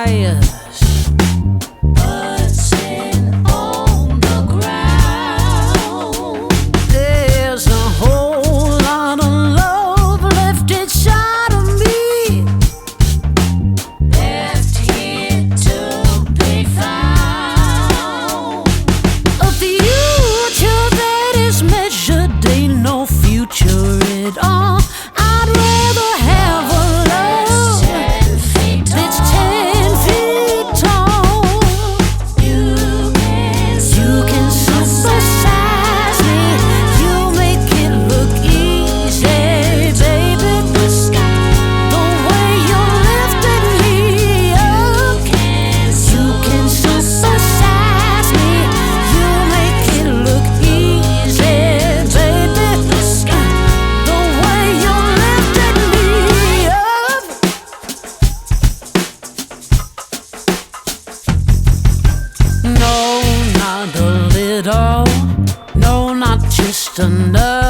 fires. Buzzing on the ground. There's a whole lot of love left inside of me, left here to be found. A future that is measured ain't no future at all. I'd rather have a love that's 10 feet tall. You can supersize me, you make it look easy, baby. The way you're lifting me up, you can supersize me, you make it look easy, baby. The way you're lifting me up. No, not a little, no, not just enough.